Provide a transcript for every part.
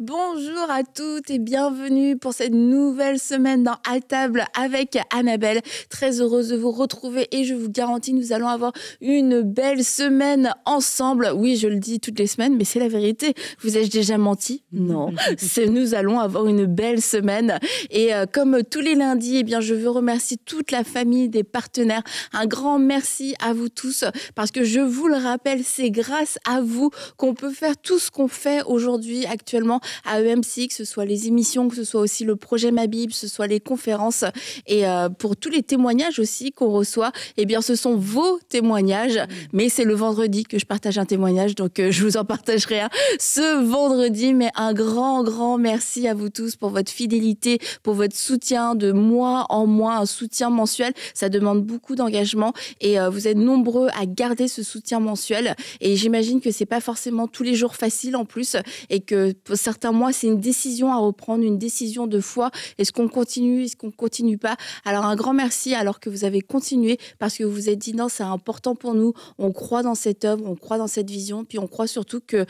Bonjour à toutes et bienvenue pour cette nouvelle semaine dans À table avec Annabelle. Très heureuse de vous retrouver et je vous garantis, nous allons avoir une belle semaine ensemble. Oui, je le dis toutes les semaines, mais c'est la vérité. Vous ai-je déjà menti? Non. Nous allons avoir une belle semaine. Et comme tous les lundis, eh bien, je veux remercier toute la famille des partenaires. Un grand merci à vous tous parce que je vous le rappelle, c'est grâce à vous qu'on peut faire tout ce qu'on fait aujourd'hui actuellement à EMC, que ce soit les émissions, que ce soit aussi le projet Ma Bible, que ce soit les conférences et pour tous les témoignages aussi qu'on reçoit, eh bien ce sont vos témoignages, mais c'est le vendredi que je partage un témoignage, donc je vous en partagerai un ce vendredi, mais un grand merci à vous tous pour votre fidélité, pour votre soutien de mois en mois, un soutien mensuel, ça demande beaucoup d'engagement et vous êtes nombreux à garder ce soutien mensuel et j'imagine que c'est pas forcément tous les jours facile en plus et que pour certains mois, c'est une décision à reprendre, une décision de foi. Est-ce qu'on continue, est-ce qu'on continue pas? Alors, un grand merci alors que vous avez continué parce que vous vous êtes dit non, c'est important pour nous. On croit dans cette œuvre, on croit dans cette vision, puis on croit surtout que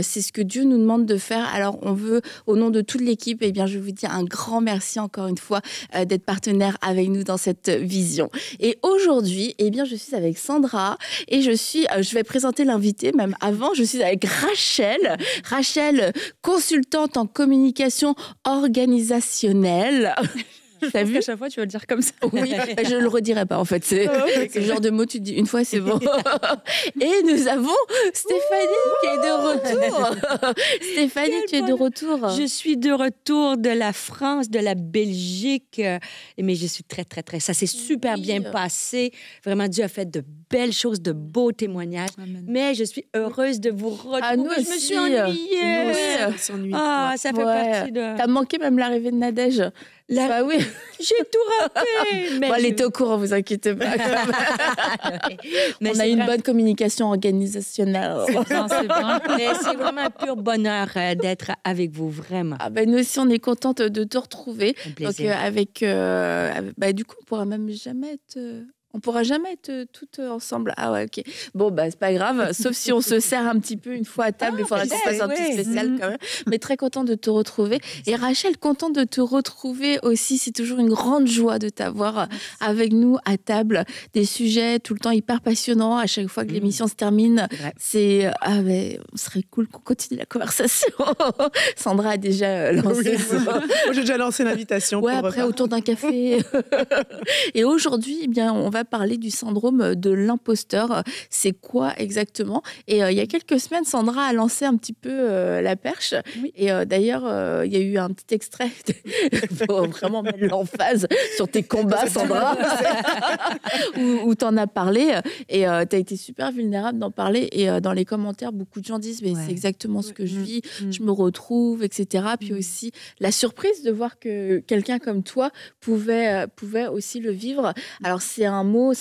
c'est ce que Dieu nous demande de faire. Alors, on veut, au nom de toute l'équipe, eh bien, je vous dis un grand merci encore une fois d'être partenaire avec nous dans cette vision. Et aujourd'hui, eh bien, je suis avec Sandra et je vais présenter l'invité même avant. Je suis avec Rachel. Rachel, consultante en communication organisationnelle. T'as vu? À chaque fois, tu vas le dire comme ça. Oui, je le redirai pas en fait. C'est le genre de mot tu dis une fois, c'est bon. Et nous avons Stéphanie qui est de retour. Stéphanie, tu es de retour. Je suis de retour de la France, de la Belgique. Mais je suis très. Ça s'est super bien passé. Vraiment, Dieu a fait de belles choses, de beaux témoignages. Amen. Mais je suis heureuse de vous retrouver. Nous je me suis ennuyée. Ça fait partie de... T'as manqué même l'arrivée de Nadège. Bah oui. J'ai tout raté. Mais elle était au courant, vous inquiétez pas. On a une bonne communication organisationnelle. C'est bon. Mais c'est vraiment un pur bonheur d'être avec vous, vraiment. Nous aussi, on est contente de te retrouver. Donc, du coup, on pourra même jamais être... On pourra jamais être toutes ensemble. Ah ouais, ok. Bon, c'est pas grave. Sauf si on se sert un petit peu une fois à table. Il faudra qu'on fasse un petit spécial quand même. Mais très contente de te retrouver. Et Rachel, contente de te retrouver aussi. C'est toujours une grande joie de t'avoir avec nous à table. Des sujets tout le temps hyper passionnants. À chaque fois que l'émission se termine, c'est... on serait cool qu'on continue la conversation. Sandra a déjà lancé Moi, j'ai déjà lancé l'invitation. Ouais, après, autour d'un café. Et aujourd'hui, eh bien, on va parler du syndrome de l'imposteur. C'est quoi exactement? Et il y a quelques semaines, Sandra a lancé un petit peu la perche. Oui. Et d'ailleurs, il y a eu un petit extrait pour vraiment mettre l'emphase sur tes combats, Sandra, où tu en as parlé. Et tu as été super vulnérable d'en parler. Et dans les commentaires, beaucoup de gens disent mais c'est exactement ce que je vis, je me retrouve, etc. Puis aussi la surprise de voir que quelqu'un comme toi pouvait aussi le vivre. Alors, c'est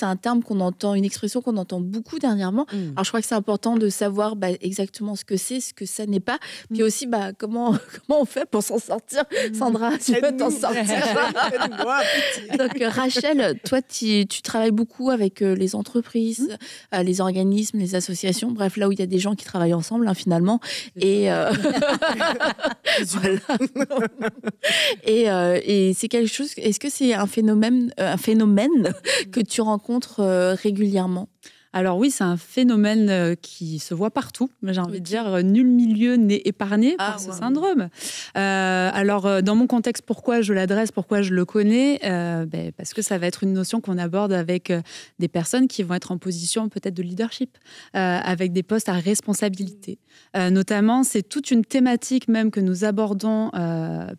un terme qu'on entend, une expression qu'on entend beaucoup dernièrement. Alors, je crois que c'est important de savoir exactement ce que c'est, ce que ça n'est pas. Puis aussi, comment on fait pour s'en sortir. Sandra, tu peux t'en sortir. Donc, Rachel, toi, tu travailles beaucoup avec les entreprises, les organismes, les associations, bref, là où il y a des gens qui travaillent ensemble, finalement. Et, voilà. Et c'est quelque chose, est-ce que c'est un phénomène que tu rencontres régulièrement? Alors oui, c'est un phénomène qui se voit partout. J'ai envie de dire, nul milieu n'est épargné par ce syndrome. Alors, dans mon contexte, pourquoi je l'adresse, pourquoi je le connais? Parce que ça va être une notion qu'on aborde avec des personnes qui vont être en position peut-être de leadership, avec des postes à responsabilité. Notamment, c'est toute une thématique même que nous abordons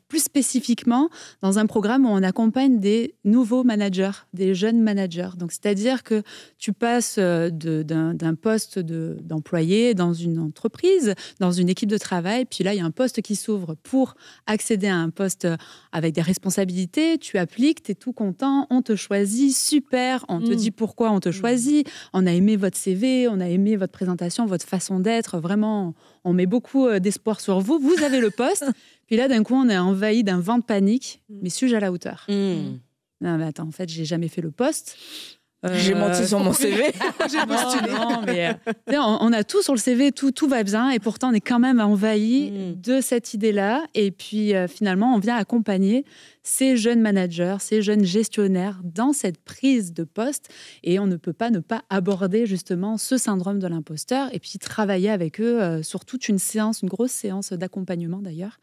plus spécifiquement dans un programme où on accompagne des nouveaux managers, des jeunes managers. Donc, c'est-à-dire que tu passes d'un poste d'employé dans une entreprise, dans une équipe de travail. Puis là, il y a un poste qui s'ouvre pour accéder à un poste avec des responsabilités. Tu appliques, tu es tout content, on te choisit, super, on te dit pourquoi on te choisit. On a aimé votre CV, on a aimé votre présentation, votre façon d'être. Vraiment, on met beaucoup d'espoir sur vous. Vous avez le poste. Puis là, d'un coup, on est envahi d'un vent de panique. Mais suis-je à la hauteur? Non, mais attends, en fait, j'ai jamais fait le poste. J'ai menti sur mon CV. J'ai postulé. Non, mais on a tout sur le CV, tout va bien, et pourtant on est quand même envahi de cette idée-là. Et puis finalement, on vient accompagner ces jeunes managers, ces jeunes gestionnaires dans cette prise de poste, et on ne peut pas ne pas aborder justement ce syndrome de l'imposteur et puis travailler avec eux sur toute une grosse séance d'accompagnement d'ailleurs.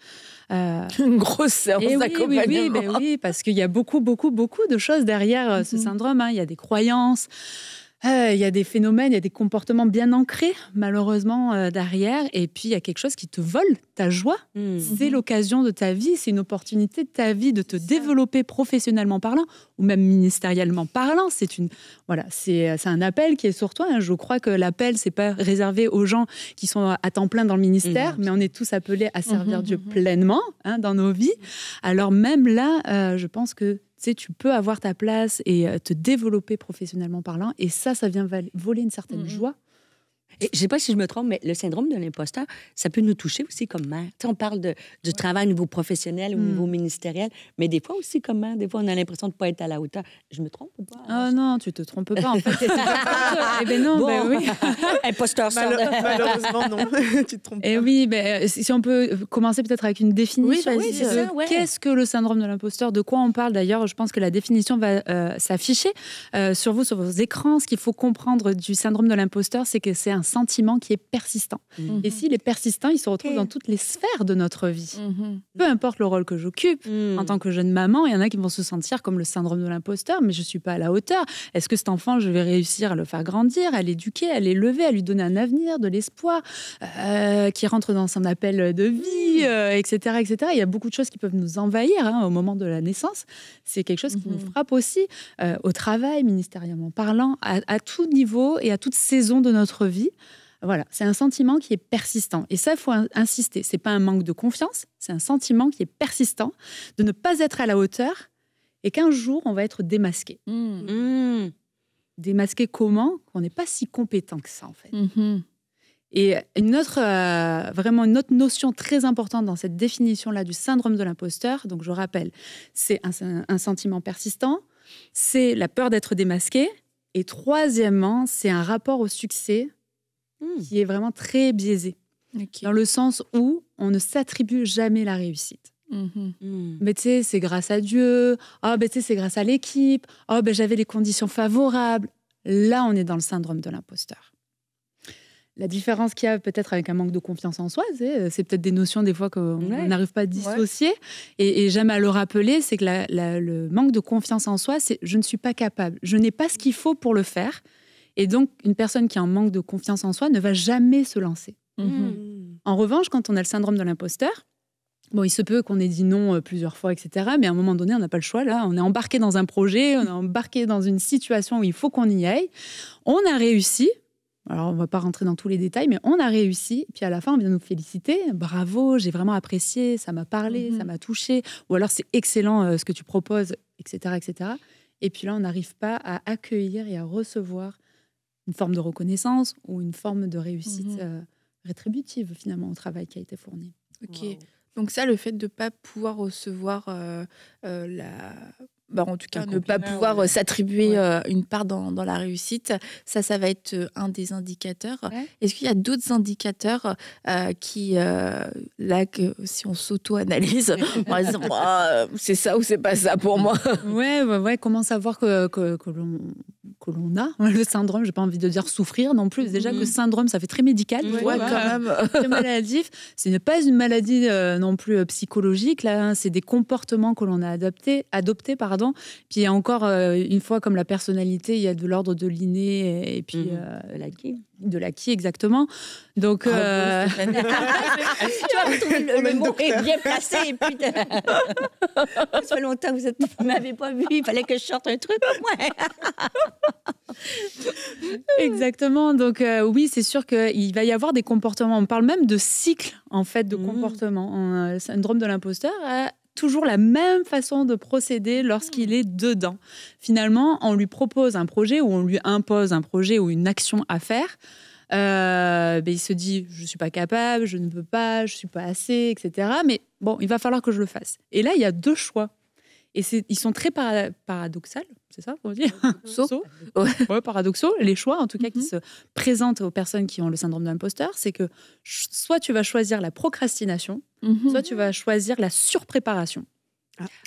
Une grosse séance d'accompagnement. Oui, parce qu'il y a beaucoup de choses derrière ce syndrome. Il y a des croyances, il y a des phénomènes, il y a des comportements bien ancrés, malheureusement, derrière. Et puis, il y a quelque chose qui te vole ta joie. C'est l'occasion de ta vie, c'est une opportunité de ta vie de te développer professionnellement parlant ou même ministériellement parlant. C'est un appel qui est sur toi. Je crois que l'appel, c'est pas réservé aux gens qui sont à temps plein dans le ministère, mais on est tous appelés à servir Dieu pleinement dans nos vies. Alors même là, je pense que tu peux avoir ta place et te développer professionnellement parlant. Et ça vient voler une certaine joie. Et je ne sais pas si je me trompe, mais le syndrome de l'imposteur, ça peut nous toucher aussi comme mère. On parle du travail au niveau professionnel, au niveau ministériel, mais des fois aussi comme mère, des fois on a l'impression de ne pas être à la hauteur. Je me trompe ou pas? Ah non, tu ne te trompes pas. En fait, eh bien non, oui. Imposteur, malheureusement, non. Tu te trompes pas. Et oui, si on peut commencer peut-être avec une définition. Oui, c'est ça, ouais. Qu'est-ce que le syndrome de l'imposteur? De quoi on parle? D'ailleurs, je pense que la définition va s'afficher sur vos écrans. Ce qu'il faut comprendre du syndrome de l'imposteur, c'est que c'est un sentiment qui est persistant. Et s'il est persistant, il se retrouve dans toutes les sphères de notre vie. Peu importe le rôle que j'occupe, en tant que jeune maman, il y en a qui vont se sentir comme le syndrome de l'imposteur, mais je ne suis pas à la hauteur. Est-ce que cet enfant, je vais réussir à le faire grandir, à l'éduquer, à l'élever, à lui donner un avenir, de l'espoir, qui rentre dans son appel de vie, etc., etc. Il y a beaucoup de choses qui peuvent nous envahir au moment de la naissance. C'est quelque chose qui nous frappe aussi au travail, ministériellement parlant, à tout niveau et à toute saison de notre vie. Voilà, c'est un sentiment qui est persistant. Et ça, il faut insister. Ce n'est pas un manque de confiance, c'est un sentiment qui est persistant de ne pas être à la hauteur et qu'un jour, on va être démasqué. Démasqué comment? Qu'on n'est pas si compétent que ça, en fait. Et une autre notion très importante dans cette définition-là du syndrome de l'imposteur, donc je rappelle, c'est un sentiment persistant, c'est la peur d'être démasqué, et troisièmement, c'est un rapport au succès qui est vraiment très biaisé, dans le sens où on ne s'attribue jamais la réussite. Mais tu sais, c'est grâce à Dieu, c'est grâce à l'équipe, j'avais les conditions favorables. Là, on est dans le syndrome de l'imposteur. La différence qu'il y a peut-être avec un manque de confiance en soi, c'est peut-être des notions des fois qu'on n'arrive pas à dissocier. Et j'aime à le rappeler, c'est que le manque de confiance en soi, c'est je ne suis pas capable, je n'ai pas ce qu'il faut pour le faire. Et donc, une personne qui a un manque de confiance en soi ne va jamais se lancer. En revanche, quand on a le syndrome de l'imposteur, il se peut qu'on ait dit non plusieurs fois, etc. Mais à un moment donné, on n'a pas le choix. Là, on est embarqué dans un projet, on est embarqué dans une situation où il faut qu'on y aille. On a réussi. Alors, on ne va pas rentrer dans tous les détails, mais on a réussi. Puis à la fin, on vient nous féliciter. Bravo, j'ai vraiment apprécié, ça m'a parlé, ça m'a touché. Ou alors, c'est excellent ce que tu proposes, etc., etc. Et puis là, on n'arrive pas à accueillir et à recevoir une forme de reconnaissance ou une forme de réussite rétributive, finalement, au travail qui a été fourni. Ok. Wow. Donc ça, le fait de ne pas pouvoir recevoir en tout cas, ne pas pouvoir s'attribuer une part dans la réussite, ça va être un des indicateurs. Est-ce qu'il y a d'autres indicateurs qui, là, que si on s'auto-analyse, par exemple, c'est ça ou c'est pas ça pour moi? Comment savoir que l'on a le syndrome? J'ai pas envie de dire souffrir non plus. Déjà que syndrome, ça fait très médical. Quand même. Très maladif. Ce n'est pas une maladie non plus psychologique. Là, c'est des comportements que l'on a adoptés. Puis il y a encore, une fois, comme la personnalité, il y a de l'ordre de l'inné et puis de l'acquis, exactement. Donc, tu vas retrouver le mot est bien placé. Et puis ça fait longtemps que vous m'avez pas vu. Il fallait que je sorte un truc. Exactement. Donc oui, c'est sûr qu'il va y avoir des comportements. On parle même de cycle en fait de comportement. Le syndrome de l'imposteur a toujours la même façon de procéder lorsqu'il est dedans. Finalement, on lui propose un projet ou on lui impose un projet ou une action à faire. Il se dit je ne suis pas capable, je ne peux pas, je ne suis pas assez, etc. Mais bon, il va falloir que je le fasse. Et là, il y a deux choix. Et ils sont très paradoxaux, c'est ça qu'on dit Paradoxaux. Ouais, paradoxaux. Les choix, en tout cas, qui se présentent aux personnes qui ont le syndrome de l'imposteur, c'est que soit tu vas choisir la procrastination, soit tu vas choisir la surpréparation.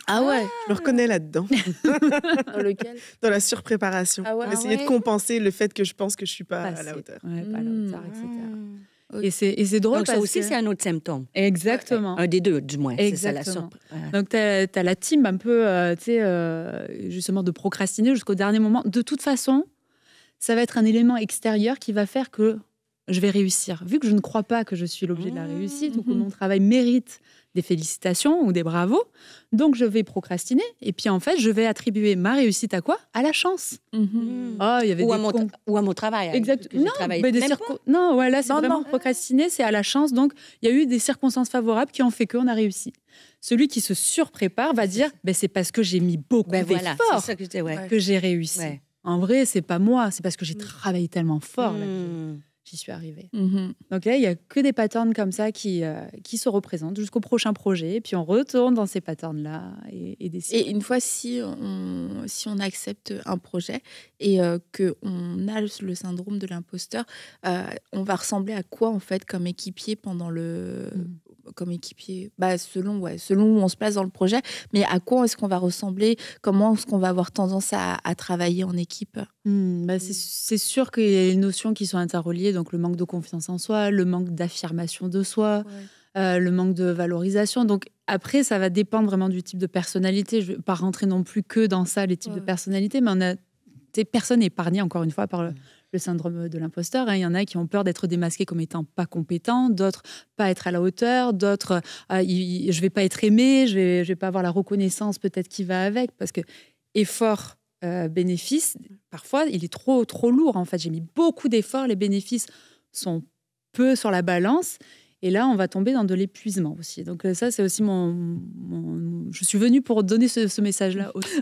Ah ouais. Je me reconnais là-dedans, Dans lequel? dans la surpréparation. Ah ouais. Essayer de compenser le fait que je pense que je suis pas à Passer. la hauteur. Ouais, pas à la hauteur, etc. Ok. Et c'est drôle Donc, ça parce aussi, que... c'est un autre symptôme. Exactement. Un des deux, du moins. C'est ça, la Exactement. Voilà. Donc, tu as la team un peu, tu sais, justement, de procrastiner jusqu'au dernier moment. De toute façon, ça va être un élément extérieur qui va faire que je vais réussir. Vu que je ne crois pas que je suis l'objet de la réussite ou que mon travail mérite des félicitations ou des bravos, donc je vais procrastiner. Et puis, en fait, je vais attribuer ma réussite à quoi? À la chance. Ah, il y avait Ou, des à mon travail. Exact. que j'ai Non, travaillé. mais Même pas? non, ouais, là, c'est Non, vraiment non. procrastiner, c'est à la chance. Donc, il y a eu des circonstances favorables qui ont fait qu'on a réussi. Celui qui se surprépare va dire c'est parce que j'ai mis beaucoup Ben voilà, d'efforts c'est ça que je dis, ouais. que j'ai réussi. Ouais. En vrai, c'est pas moi, c'est parce que j'ai travaillé tellement fort là, que Mm. j'y suis arrivée. Mhm. Donc là, il y a que des patterns comme ça qui se représentent jusqu'au prochain projet. Et puis, on retourne dans ces patterns-là et décide. Et une fois, si on accepte un projet et qu'on a le syndrome de l'imposteur, on va ressembler à quoi, en fait, comme équipier pendant le... Comme équipier, selon où on se place dans le projet, mais à quoi est-ce qu'on va ressembler? Comment est-ce qu'on va avoir tendance à travailler en équipe? C'est sûr qu'il y a des notions qui sont interreliées, donc le manque de confiance en soi, le manque d'affirmation de soi, le manque de valorisation. Donc après, ça va dépendre vraiment du type de personnalité. Je ne vais pas rentrer non plus que dans ça, les types de personnalités, mais on a des personnes épargnées, encore une fois, par le syndrome de l'imposteur. Il y en a qui ont peur d'être démasqués comme étant pas compétents, d'autres pas être à la hauteur, d'autres je vais pas être aimé, je vais pas avoir la reconnaissance peut-être qui va avec, parce que effort bénéfice, parfois il est trop lourd en fait. J'ai mis beaucoup d'efforts, les bénéfices sont peu sur la balance. Et là, on va tomber dans de l'épuisement aussi. Donc ça, c'est aussi je suis venue pour donner ce message-là aussi.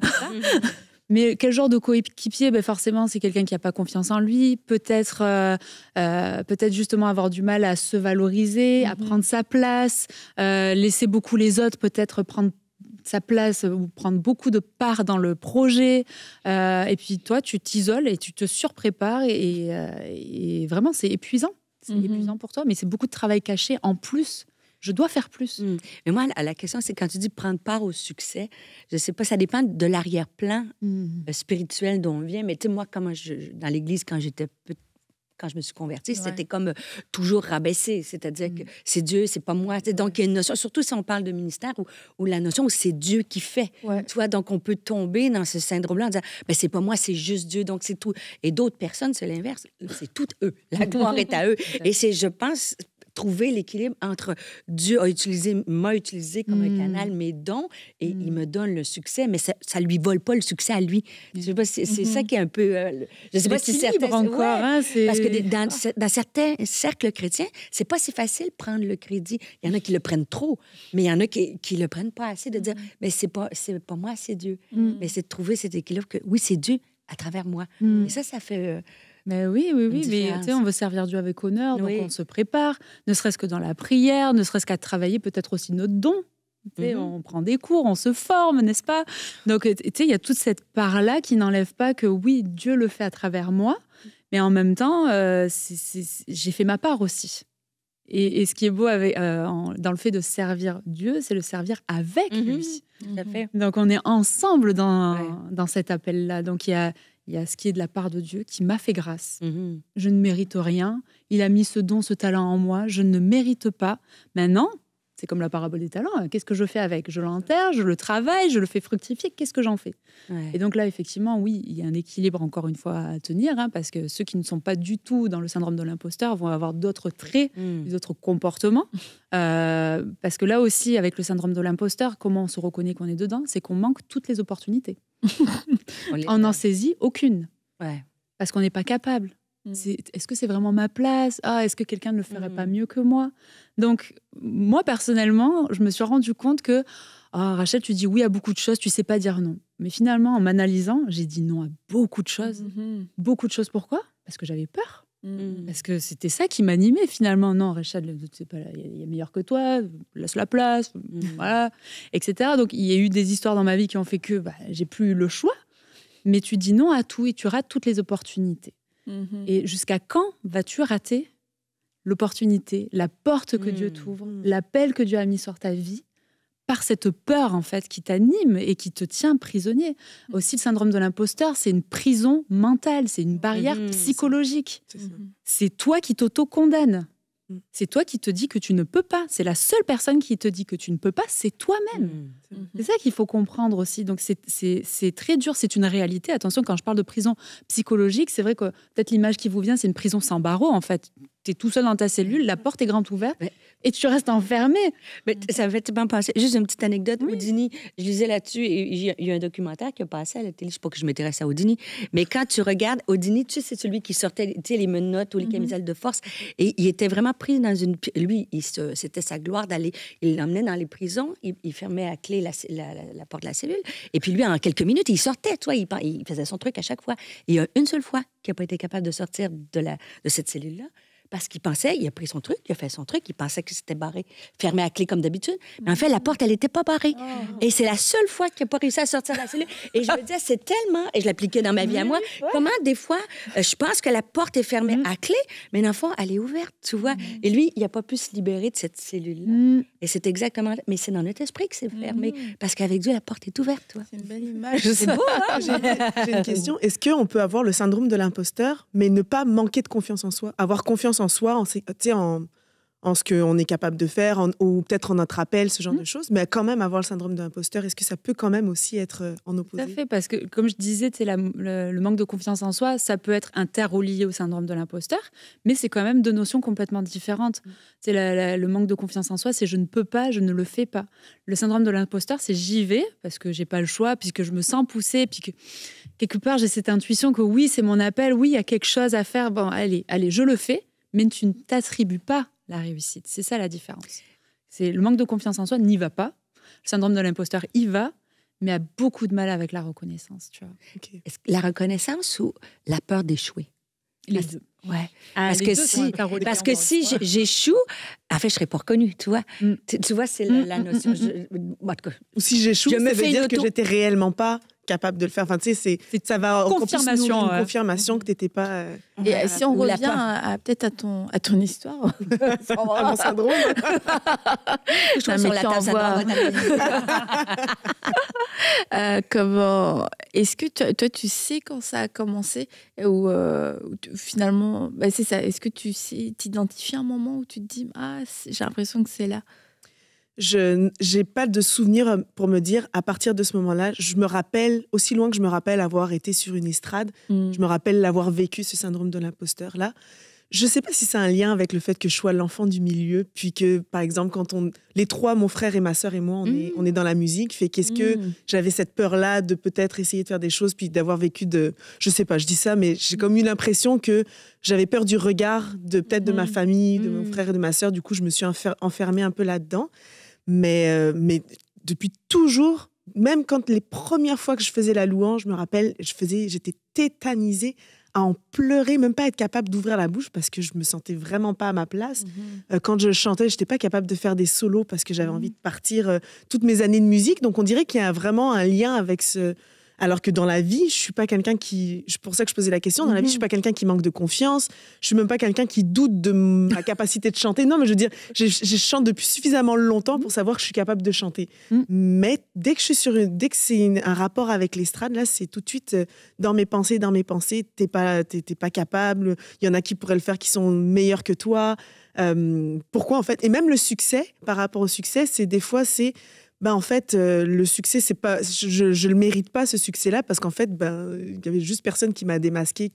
Mais quel genre de coéquipier? Forcément, c'est quelqu'un qui n'a pas confiance en lui, peut-être justement avoir du mal à se valoriser, à prendre sa place, laisser beaucoup les autres peut-être prendre sa place ou prendre beaucoup de part dans le projet. Et puis toi, tu t'isoles et tu te surprépares et vraiment, c'est épuisant. C'est épuisant pour toi, mais c'est beaucoup de travail caché en plus. Je dois faire plus. Mais moi, la question, c'est quand tu dis prendre part au succès, je sais pas, ça dépend de l'arrière-plan spirituel dont on vient. Mais tu sais, moi, dans l'Église, quand je me suis convertie, c'était comme toujours rabaissé. C'est-à-dire que c'est Dieu, c'est pas moi. Donc, il y a une notion, surtout si on parle de ministère, où la notion où c'est Dieu qui fait. Tu vois, donc on peut tomber dans ce syndrome-là en disant, c'est pas moi, c'est juste Dieu, donc c'est tout. Et d'autres personnes, c'est l'inverse. C'est tout eux. La gloire est à eux. Et c'est, je pense, trouver l'équilibre entre Dieu m'a utilisé comme un canal, mes dons, et il me donne le succès, mais ça lui vole pas le succès à lui. Je sais pas, c'est ça qui est un peu... je sais pas si certains... encore, parce que dans certains cercles chrétiens, c'est pas si facile de prendre le crédit. Il y en a qui le prennent trop, mais il y en a qui le prennent pas assez, de dire, mais c'est pas moi, c'est Dieu. Mais c'est de trouver cet équilibre que, oui, c'est Dieu à travers moi. Et ça fait... Mais oui, mais on veut servir Dieu avec honneur, donc on se prépare, ne serait-ce que dans la prière, ne serait-ce qu'à travailler peut-être aussi notre don. On prend des cours, on se forme, n'est-ce pas? Donc, il y a toute cette part-là qui n'enlève pas que oui, Dieu le fait à travers moi, mais en même temps, j'ai fait ma part aussi. Et ce qui est beau dans le fait de servir Dieu, c'est le servir avec lui. Tout à fait. Donc, on est ensemble dans cet appel-là. Donc, il y a ce qui est de la part de Dieu qui m'a fait grâce. Je ne mérite rien. Il a mis ce don, ce talent en moi. Je ne mérite pas. Maintenant, c'est comme la parabole des talents. Qu'est-ce que je fais avec? Je l'enterre, je le travaille, je le fais fructifier. Qu'est-ce que j'en fais? Et donc là, effectivement, oui, il y a un équilibre encore une fois à tenir, parce que ceux qui ne sont pas du tout dans le syndrome de l'imposteur vont avoir d'autres traits, d'autres comportements. Parce que là aussi, avec le syndrome de l'imposteur, comment on se reconnaît qu'on est dedans? C'est qu'on manque toutes les opportunités. On n'en saisit aucune. Parce qu'on n'est pas capable. Est-ce que c'est vraiment ma place? Est-ce que quelqu'un ne le ferait pas mieux que moi? Donc, moi, personnellement, je me suis rendu compte que Rachel, tu dis oui à beaucoup de choses, tu sais pas dire non. Mais finalement, en m'analysant, j'ai dit non à beaucoup de choses. Beaucoup de choses, pourquoi? Parce que j'avais peur. Parce que c'était ça qui m'animait finalement. Non, Rachel, c'est pas il y a meilleur que toi, laisse la place, voilà, etc. Donc, il y a eu des histoires dans ma vie qui ont fait que j'ai plus eu le choix. mais tu dis non à tout et tu rates toutes les opportunités. Et jusqu'à quand vas-tu rater l'opportunité, la porte que Dieu t'ouvre, l'appel que Dieu a mis sur ta vie, par cette peur, en fait, qui t'anime et qui te tient prisonnier. Aussi, le syndrome de l'imposteur, c'est une prison mentale, c'est une barrière psychologique. C'est toi qui t'auto-condamnes. C'est toi qui te dis que tu ne peux pas. C'est la seule personne qui te dit que tu ne peux pas, c'est toi-même. C'est ça qu'il faut comprendre aussi. Donc, c'est très dur, c'est une réalité. Attention, quand je parle de prison psychologique, c'est vrai que peut-être l'image qui vous vient, c'est une prison sans barreaux, en fait. Tu es tout seul dans ta cellule, la porte est grande ouverte et tu restes enfermé. Mais ça me fait tellement penser. Juste une petite anecdote. Houdini, je lisais là-dessus et il y a un documentaire qui a passé à la télé. Je ne sais pas que je m'intéresse à Houdini, mais quand tu regardes Houdini, tu sais, c'est celui qui sortait les menottes ou les camisoles de force. Et il était vraiment pris dans une... Lui, c'était sa gloire d'aller... Il l'emmenait dans les prisons, il fermait à clé la porte de la cellule. Et puis lui, en quelques minutes, il sortait, tu vois, il faisait son truc à chaque fois. Et il y a une seule fois qu'il n'a pas été capable de sortir de cette cellule-là, parce qu'il pensait, il a pris son truc, il a fait son truc, il pensait que c'était barré, fermé à clé comme d'habitude. Mais en fait, la porte, elle n'était pas barrée. Et c'est la seule fois qu'il n'a pas réussi à sortir de la cellule. Et je me disais, c'est tellement... Et je l'appliquais dans ma vie à moi. Comment, des fois, je pense que la porte est fermée à clé, mais dans le fond, elle est ouverte, tu vois. Et lui, il n'a pas pu se libérer de cette cellule-là. Et c'est exactement... Mais c'est dans notre esprit que c'est fermé. Parce qu'avec Dieu, la porte est ouverte, tu vois. C'est une belle image. C'est beau, hein? J'ai une question. Est-ce qu'on peut avoir le syndrome de l'imposteur, mais ne pas manquer de confiance en soi? Avoir confiance en soi, en ce qu'on est capable de faire, ou peut-être en notre appel, ce genre de choses, mais quand même avoir le syndrome de l'imposteur, est-ce que ça peut quand même aussi être en opposé? Tout à fait, parce que, comme je disais, le manque de confiance en soi, ça peut être interrelié au syndrome de l'imposteur, mais c'est quand même deux notions complètement différentes. Le manque de confiance en soi, c'est je ne peux pas, je ne le fais pas. Le syndrome de l'imposteur, c'est j'y vais, parce que j'ai pas le choix, puisque je me sens poussée, puis que quelque part, j'ai cette intuition que oui, c'est mon appel, oui, il y a quelque chose à faire, bon, allez, je le fais, mais tu ne t'attribues pas la réussite. C'est ça la différence. C'est le manque de confiance en soi n'y va pas. Le syndrome de l'imposteur y va, mais a beaucoup de mal avec la reconnaissance. Tu vois. Okay. Est-ce que la reconnaissance ou la peur d'échouer? Les deux. Ouais. Parce que si j'échoue, en fait, je serais pas reconnue, tu vois. Tu vois, c'est la notion. En tout cas, ou si j'échoue, ça veut dire que j'étais réellement pas capable de le faire. Enfin, tu sais, ça va confirmation, une confirmation que tu n'étais pas... Et si on revient peut-être à ton histoire, à mon syndrome. Je trouve sur la table, comment... Est-ce que toi, tu sais quand ça a commencé ou finalement, c'est ça. Est-ce que tu t'identifies un moment où tu te dis j'ai l'impression que c'est là? Je n'ai pas de souvenir pour me dire, à partir de ce moment-là, je me rappelle, aussi loin que je me rappelle avoir été sur une estrade, je me rappelle l'avoir vécu, ce syndrome de l'imposteur-là. Je ne sais pas si c'est un lien avec le fait que je sois l'enfant du milieu, puis que, par exemple, les trois, mon frère et ma sœur et moi, on est dans la musique, fait qu'est-ce que j'avais cette peur-là de peut-être essayer de faire des choses, puis d'avoir vécu je ne sais pas, je dis ça, mais j'ai comme eu l'impression que j'avais peur du regard peut-être de ma famille, de mon frère et de ma sœur, du coup, je me suis enfermée un peu là-dedans. Mais depuis toujours, même quand les premières fois que je faisais la louange, je me rappelle, j'étais tétanisée à en pleurer, même pas être capable d'ouvrir la bouche parce que je me sentais vraiment pas à ma place. Quand je chantais, j'étais pas capable de faire des solos parce que j'avais envie de partir toutes mes années de musique. Donc on dirait qu'il y a vraiment un lien avec ce... Alors que dans la vie, je suis pas quelqu'un qui... C'est pour ça que je posais la question. Dans la vie, je suis pas quelqu'un qui manque de confiance. Je suis même pas quelqu'un qui doute de ma capacité de chanter. Non, mais je veux dire, je chante depuis suffisamment longtemps pour savoir que je suis capable de chanter. Mais dès que c'est un rapport avec l'estrade, là, c'est tout de suite dans mes pensées. T'es pas capable. Il y en a qui pourraient le faire qui sont meilleurs que toi. Pourquoi, en fait? Et même le succès, par rapport au succès, des fois, en fait, le succès, c'est pas, je le mérite pas, ce succès-là, parce qu'en fait, il y avait juste personne qui m'a démasqué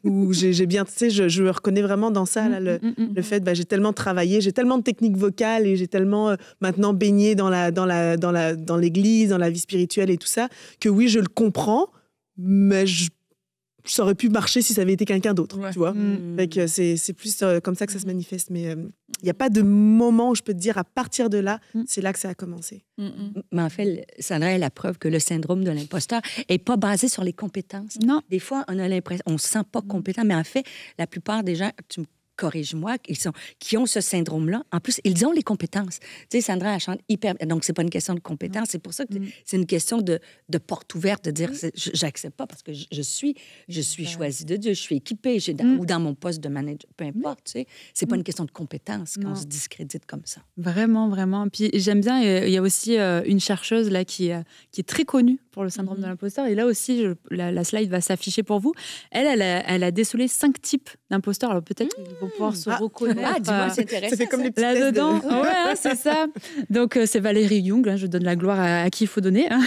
où j'ai bien, tu sais, je me reconnais vraiment dans ça, là, le fait, j'ai tellement travaillé, j'ai tellement de techniques vocales et j'ai tellement maintenant baigné dans l'église, dans la vie spirituelle et tout ça, que oui, je le comprends, mais ça aurait pu marcher si ça avait été quelqu'un d'autre, tu vois. Fait que c'est plus comme ça que ça se manifeste. Mais il n'y a pas de moment où je peux te dire, à partir de là, c'est là que ça a commencé. Mais en fait, Sandra est la preuve que le syndrome de l'imposteur n'est pas basé sur les compétences. Non. Des fois, on a l'impression, on ne se sent pas compétent, mais en fait, la plupart des gens, corrige-moi, qui ont ce syndrome-là. En plus, ils ont les compétences. Tu sais, Sandra, elle chante hyper... Donc, c'est pas une question de compétence. C'est pour ça que c'est une question de porte ouverte, de dire, j'accepte pas parce que je suis choisie de Dieu, je suis équipée, ou dans mon poste de manager, peu importe, tu sais. C'est pas une question de compétence quand on se discrédite comme ça. Vraiment, vraiment. Puis j'aime bien, il y a aussi une chercheuse là qui est très connue pour le syndrome de l'imposteur. Et là aussi, la slide va s'afficher pour vous. Elle a décelé 5 types d'imposteurs. Alors peut-être qu'ils vont pouvoir se reconnaître. Dis-moi, c'est intéressant. Ça fait comme les petits là-dedans. Ouais, c'est ça. Donc c'est Valérie Young. Hein, je donne la gloire à qui il faut donner. Hein.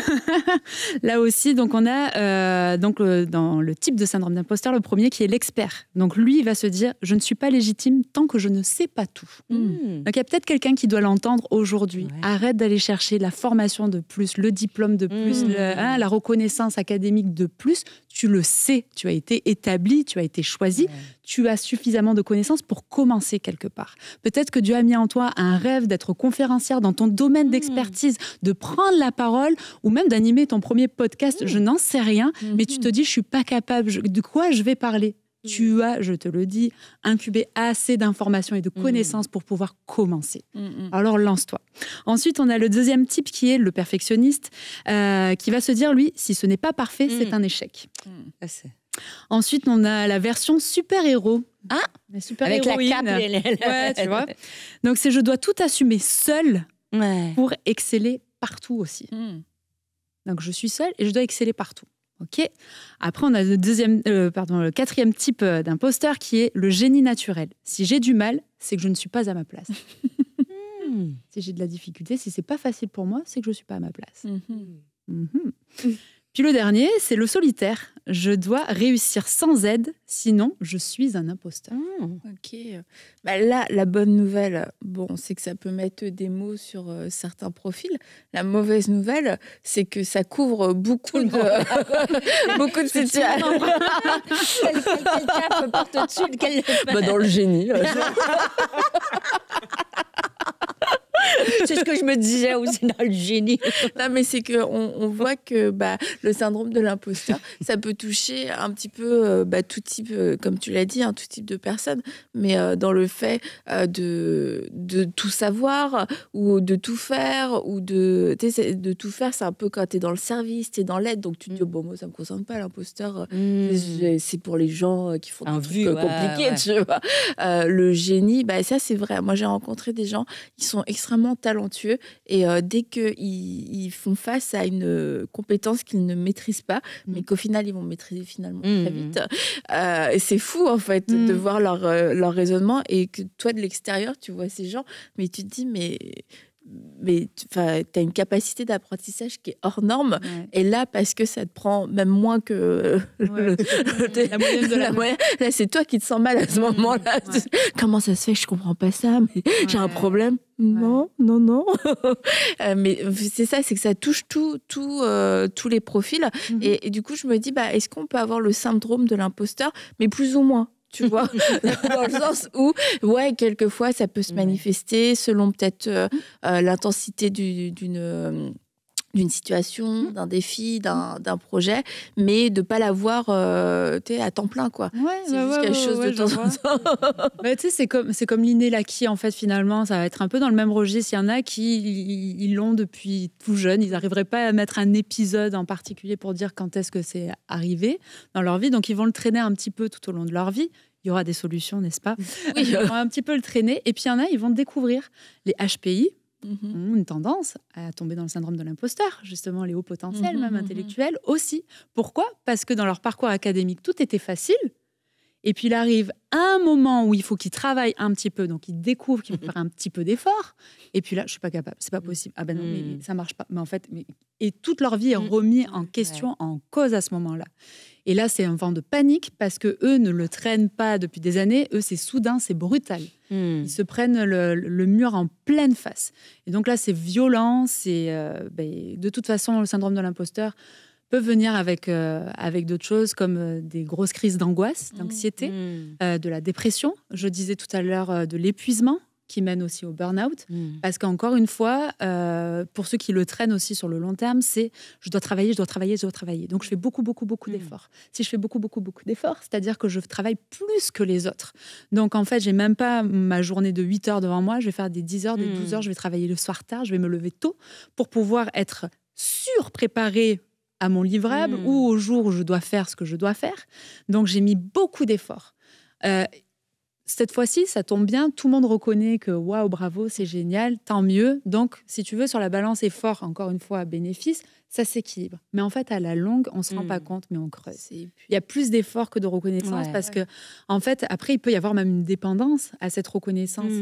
Là aussi, donc on a dans le type de syndrome d'imposteur, le premier qui est l'expert. Donc lui, il va se dire, je ne suis pas légitime tant que je ne sais pas tout. Donc il y a peut-être quelqu'un qui doit l'entendre aujourd'hui. Ouais. Arrête d'aller chercher la formation de plus, le diplôme de plus, la reconnaissance académique de plus. Tu le sais, tu as été établi, tu as été choisi, tu as suffisamment de connaissances pour commencer quelque part. Peut-être que Dieu a mis en toi un rêve d'être conférencière dans ton domaine d'expertise, de prendre la parole ou même d'animer ton premier podcast, je n'en sais rien, mais tu te dis, je ne suis pas capable, de quoi je vais parler ? Tu as, je te le dis, incubé assez d'informations et de connaissances pour pouvoir commencer. Alors, lance-toi. Ensuite, on a le deuxième type qui est le perfectionniste, qui va se dire, lui, si ce n'est pas parfait, c'est un échec. Ensuite, on a la version super-héros. La super-héroïne. Avec la cape. Ouais, tu vois. Donc, c'est je dois tout assumer seule pour exceller partout aussi. Donc, je suis seule et je dois exceller partout. Ok. Après, on a le quatrième type d'imposteur qui est le génie naturel. Si j'ai du mal, c'est que je ne suis pas à ma place. Si j'ai de la difficulté, si c'est pas facile pour moi, c'est que je suis pas à ma place. Puis le dernier, c'est le solitaire. Je dois réussir sans aide, sinon je suis un imposteur. Ok. Bah là, la bonne nouvelle, c'est que ça peut mettre des mots sur certains profils. La mauvaise nouvelle, c'est que ça couvre beaucoup de situations. Quel cap porte-tu dans le génie. C'est ce que je me disais aussi dans le génie. Non, mais c'est qu'on voit que le syndrome de l'imposteur, ça peut toucher un petit peu tout type, comme tu l'as dit, tout type de personnes, mais dans le fait de tout savoir ou de tout faire, ou de tout faire, c'est un peu quand tu es dans le service, tu es dans l'aide, donc tu te dis, moi, ça ne me concerne pas, l'imposteur, c'est pour les gens qui font des trucs compliqués, tu vois. Le génie, ça c'est vrai. Moi, j'ai rencontré des gens qui sont extrêmement talentueux et dès qu'ils font face à une compétence qu'ils ne maîtrisent pas, mais qu'au final, ils vont maîtriser finalement très vite. Et c'est fou, en fait, de voir leur raisonnement et que toi, de l'extérieur, tu vois ces gens, mais tu te dis, mais tu as une capacité d'apprentissage qui est hors norme. Et là, parce que ça te prend même moins que la moyenne de la moyenne, là, c'est toi qui te sens mal à ce moment-là. Comment ça se fait? Je comprends pas ça, mais j'ai un problème. Non. Mais c'est ça, c'est que ça touche tous les profils. Et du coup, je me dis, est-ce qu'on peut avoir le syndrome de l'imposteur, mais plus ou moins? Tu vois, dans le sens où, quelquefois, ça peut se manifester selon peut-être l'intensité d'une situation, d'un défi, d'un projet, mais de ne pas l'avoir à temps plein, quoi. C'est juste quelque chose de temps en temps. Tu sais, c'est comme l'inné, l'acquis, en fait, finalement. Ça va être un peu dans le même registre. Il y en a qui ils l'ont depuis tout jeune. Ils n'arriveraient pas à mettre un épisode en particulier pour dire quand est-ce que c'est arrivé dans leur vie. Donc, ils vont le traîner un petit peu tout au long de leur vie. Il y aura des solutions, n'est-ce pas? Ils vont un petit peu le traîner. Et puis, il y en a, ils vont découvrir les HPI, ont une tendance à tomber dans le syndrome de l'imposteur, justement les hauts potentiels, même intellectuels aussi. Pourquoi? Parce que dans leur parcours académique, tout était facile. Et puis il arrive un moment où il faut qu'ils travaillent un petit peu, donc ils découvrent qu'il faut faire un petit peu d'effort. Et puis là, je suis pas capable, c'est pas possible. Ah ben non, mais ça marche pas. Mais en fait, et toute leur vie est remise en question, en cause à ce moment-là. Et là, c'est un vent de panique parce que eux ne le traînent pas depuis des années. Eux, c'est soudain, c'est brutal. Ils se prennent le mur en pleine face. Et donc là, c'est violent. C'est de toute façon, le syndrome de l'imposteur peut venir avec d'autres choses comme des grosses crises d'angoisse, d'anxiété, de la dépression. Je disais tout à l'heure de l'épuisement. qui mène aussi au burn-out. Parce qu'encore une fois, pour ceux qui le traînent aussi sur le long terme, c'est je dois travailler. Donc, je fais beaucoup d'efforts. Si je fais beaucoup d'efforts, c'est-à-dire que je travaille plus que les autres. Donc, en fait, j'ai même pas ma journée de 8 heures devant moi. Je vais faire des 10 heures, des 12 heures. Je vais travailler le soir tard. Je vais me lever tôt pour pouvoir être surpréparée à mon livrable ou au jour où je dois faire ce que je dois faire. Donc, j'ai mis beaucoup d'efforts. Cette fois-ci, ça tombe bien, tout le monde reconnaît que waouh, bravo, c'est génial, tant mieux. Donc, si tu veux, sur la balance effort, encore une fois, bénéfice, ça s'équilibre. Mais en fait, à la longue, on ne se rend pas compte, mais on creuse. Il y a plus d'efforts que de reconnaissance parce que, en fait, après, il peut y avoir même une dépendance à cette reconnaissance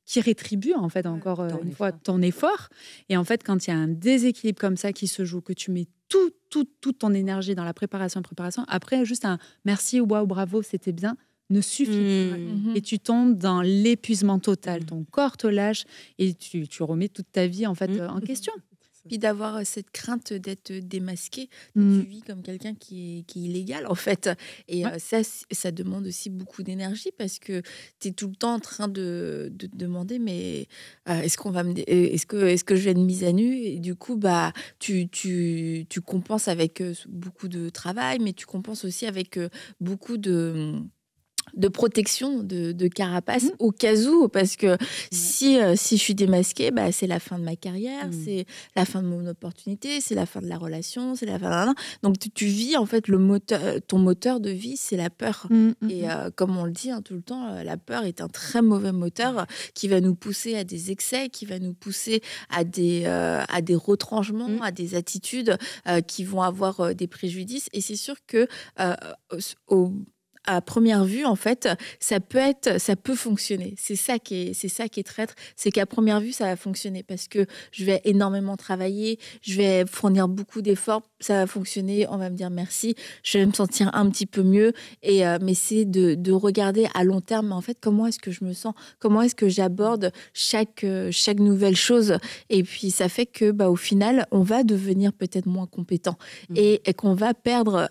qui rétribue, en fait, encore une fois, ton effort. Et en fait, quand il y a un déséquilibre comme ça qui se joue, que tu mets toute ton énergie dans la préparation, après, juste un merci, waouh, bravo, c'était bien, ne suffit pas. Et tu tombes dans l'épuisement total. Ton corps te lâche et tu remets toute ta vie en fait en question. Puis d'avoir cette crainte d'être démasqué, tu vis comme quelqu'un qui est illégal en fait. Et ça demande aussi beaucoup d'énergie parce que tu es tout le temps en train de te demander mais est-ce que je vais être mise à nu? Et du coup tu compenses avec beaucoup de travail, mais tu compenses aussi avec beaucoup de protection, de carapace au cas où, parce que si je suis démasquée, c'est la fin de ma carrière, c'est la fin de mon opportunité, c'est la fin de la relation, c'est la fin. Donc tu vis en fait ton moteur de vie, c'est la peur. Et comme on le dit tout le temps, la peur est un très mauvais moteur qui va nous pousser à des excès, qui va nous pousser à des retranchements, à des attitudes qui vont avoir des préjudices. Et c'est sûr que à première vue, en fait, ça peut fonctionner. C'est ça qui est traître, c'est qu'à première vue, ça va fonctionner parce que je vais énormément travailler, je vais fournir beaucoup d'efforts, ça va fonctionner, on va me dire merci, je vais me sentir un petit peu mieux. Mais c'est de regarder à long terme, en fait, comment est-ce que je me sens, comment est-ce que j'aborde chaque nouvelle chose. Et puis, ça fait que, au final, on va devenir peut-être moins compétent et qu'on va perdre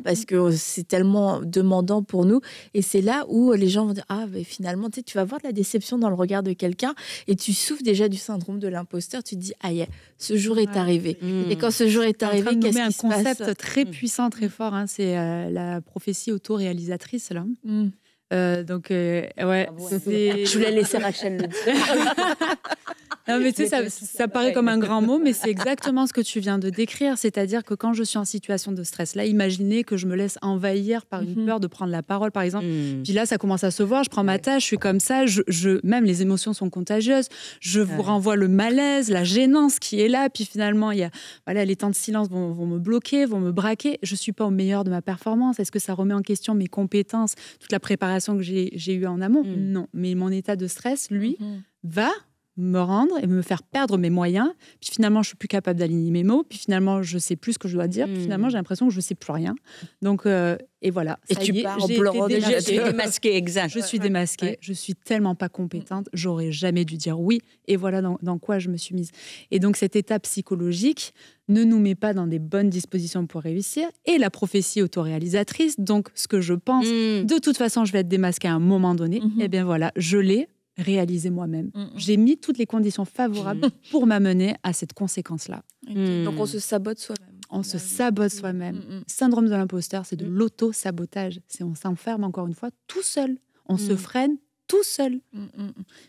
parce que c'est tellement demandant pour nous. Et c'est là où les gens vont dire finalement, tu vas voir de la déception dans le regard de quelqu'un et tu souffres déjà du syndrome de l'imposteur. Tu te dis, ce jour est arrivé. Et quand ce jour est arrivé, qu'est-ce qui se passe? Un concept très puissant, très fort, c'est la prophétie autoréalisatrice, là. Donc, je voulais laisser Rachel le dire. Non, mais tu sais, ça paraît comme un grand mot, mais c'est exactement ce que tu viens de décrire. C'est-à-dire que quand je suis en situation de stress, là, imaginez que je me laisse envahir par une peur de prendre la parole, par exemple. Puis là, ça commence à se voir. Je prends ma tâche, je suis comme ça. Même les émotions sont contagieuses. Je vous renvoie le malaise, la gênance qui est là. Puis finalement, les temps de silence vont me bloquer, vont me braquer. Je ne suis pas au meilleur de ma performance. Est-ce que ça remet en question mes compétences, toute la préparation que j'ai eue en amont? Non. Mais mon état de stress, lui, va me rendre et me faire perdre mes moyens. Puis finalement, je suis plus capable d'aligner mes mots. Puis finalement, je sais plus ce que je dois dire. Puis finalement, j'ai l'impression que je sais plus rien. Donc, et voilà. Et tu pars en pleurant. Je suis démasquée, exact. Je suis démasquée. Ouais. Je suis tellement pas compétente. J'aurais jamais dû dire oui. Et voilà dans quoi je me suis mise. Et donc, cette étape psychologique ne nous met pas dans des bonnes dispositions pour réussir. Et la prophétie autoréalisatrice, donc ce que je pense, de toute façon, je vais être démasquée à un moment donné. Et bien voilà, je l'ai réaliser moi-même. J'ai mis toutes les conditions favorables pour m'amener à cette conséquence-là. Donc, on se sabote soi-même. On se sabote soi-même. Syndrome de l'imposteur, c'est de l'auto-sabotage. On s'enferme, encore une fois, tout seul. On se freine tout seul.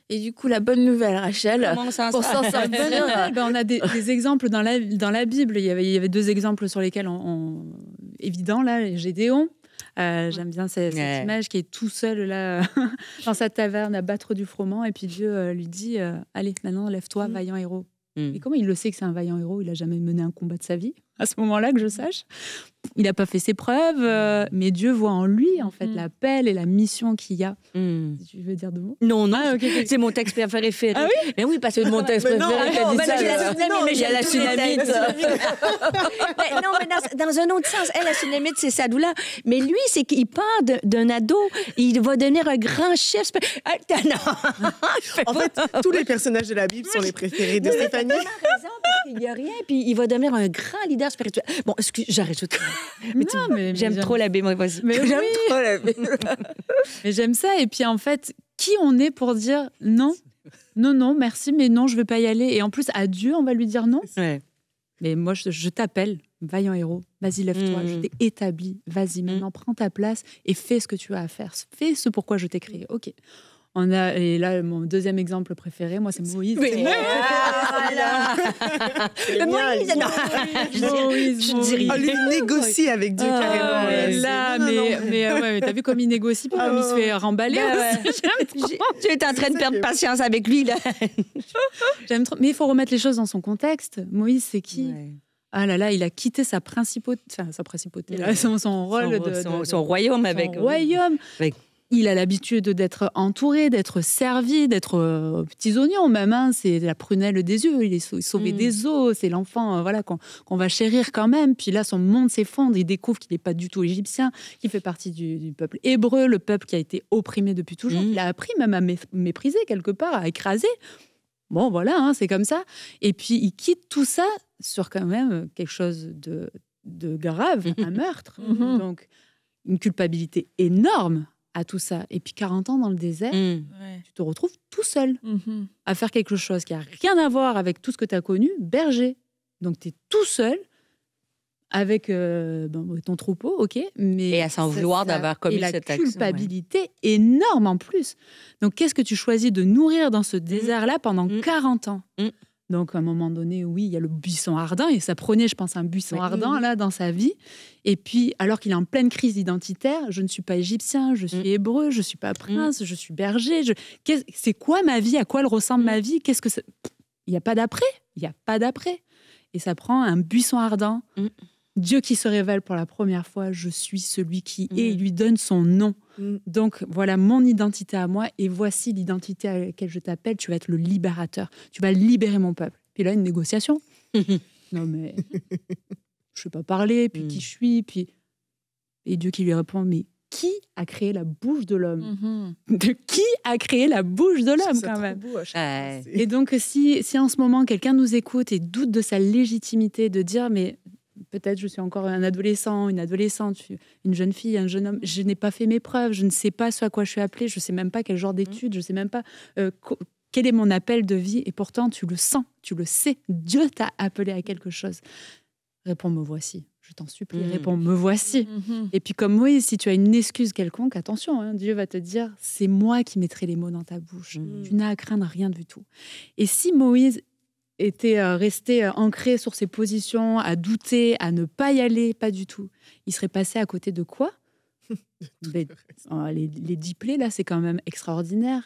Et du coup, la bonne nouvelle, Rachel, pour s'en sortir... On a des exemples dans la Bible. Il y avait 2 exemples sur lesquels évident, là, Gédéon. J'aime bien cette image qui est tout seul là dans sa taverne à battre du froment et puis Dieu lui dit allez maintenant lève-toi vaillant héros. Et comment il le sait que c'est un vaillant héros? Il a jamais mené un combat de sa vie à ce moment-là que je sache. Il n'a pas fait ses preuves, mais Dieu voit en lui en fait l'appel et la mission qu'il y a. Si tu veux dire 2 mots? Non, okay. C'est mon texte préféré. Ah oui? Mais oui, parce que mon texte préféré. Mais j'ai la Sunamite. Non, mais dans un autre sens, la Sunamite, c'est Sadoula. Mais lui, c'est qu'il part d'un ado, il va devenir un grand chef. En fait, tous les personnages de la Bible sont les préférés de Stéphanie. Il a raison, parce qu'il n'y a rien, puis il va devenir un grand leader spirituel. Bon, j'arrête tout. Mais j'aime trop la Bible, moi, vas-y. J'aime trop la Bible. Mais j'aime ça. Et puis, en fait, qui on est pour dire non, merci, mais non, je ne veux pas y aller. Et en plus, à Dieu, on va lui dire non. Ouais. Mais moi, je t'appelle, vaillant héros, vas-y, lève-toi, je t'ai établi, vas-y, maintenant, prends ta place et fais ce que tu as à faire. Fais ce pourquoi je t'ai créé. OK. Et là, mon deuxième exemple préféré, moi, c'est Moïse. Oui. Moïse. Il négocie avec Dieu carrément. Mais t'as vu comme il négocie, puis comme il se fait remballer. Tu es en train de perdre patience avec lui, là. J'aime trop. Mais il faut remettre les choses dans son contexte. Moïse, c'est qui? Ah là là, il a quitté sa principauté, là, son rôle son royaume avec. Il a l'habitude d'être entouré, d'être servi, d'être petits oignons même. Hein. C'est la prunelle des yeux. Il est sauvé des eaux. C'est l'enfant qu'on va chérir quand même. Puis là, son monde s'effondre. Il découvre qu'il n'est pas du tout égyptien, qu'il fait partie du peuple hébreu, le peuple qui a été opprimé depuis toujours. Il a appris même à mépriser quelque part, à écraser. Bon, voilà, hein, c'est comme ça. Et puis, il quitte tout ça sur quand même quelque chose de grave, un meurtre. Donc, une culpabilité énorme à tout ça. Et puis 40 ans dans le désert, tu te retrouves tout seul à faire quelque chose qui n'a rien à voir avec tout ce que tu as connu, berger. Donc tu es tout seul avec ton troupeau, ok, mais et à s'en vouloir d'avoir commis cette action. Et la culpabilité énorme en plus. Donc qu'est-ce que tu choisis de nourrir dans ce désert-là pendant 40 ans Donc, à un moment donné, oui, il y a le buisson ardent, et ça prenait, je pense, un buisson ardent là dans sa vie. Et puis, alors qu'il est en pleine crise identitaire, je ne suis pas égyptien, je suis hébreu, je ne suis pas prince, je suis berger. C'est quoi ma vie? À quoi elle ressemble ma vie? Il n'y a pas d'après. Il n'y a pas d'après. Et ça prend un buisson ardent. Dieu qui se révèle pour la première fois, je suis celui qui est, il lui donne son nom. Donc voilà mon identité à moi, et voici l'identité à laquelle je t'appelle, tu vas être le libérateur, tu vas libérer mon peuple. Puis là, une négociation. Non mais, je ne sais pas parler, puis qui je suis, puis... Et Dieu qui lui répond, mais qui a créé la bouche de l'homme? De qui a créé la bouche de l'homme quand même? Et donc si en ce moment, quelqu'un nous écoute et doute de sa légitimité de dire, mais... Peut-être je suis encore un adolescent, une adolescente, une jeune fille, un jeune homme. Je n'ai pas fait mes preuves, je ne sais pas ce à quoi je suis appelée, je ne sais même pas quel genre d'études, je ne sais même pas quel est mon appel de vie. Et pourtant, tu le sens, tu le sais. Dieu t'a appelé à quelque chose. Réponds, me voici. Je t'en supplie, réponds, me voici. Et puis comme Moïse, si tu as une excuse quelconque, attention, hein, Dieu va te dire, c'est moi qui mettrai les mots dans ta bouche. Tu n'as à craindre rien du tout. Et si Moïse était resté ancré sur ses positions, à douter, à ne pas y aller, pas du tout, il serait passé à côté de quoi? Les 10 plaies, là, c'est quand même extraordinaire.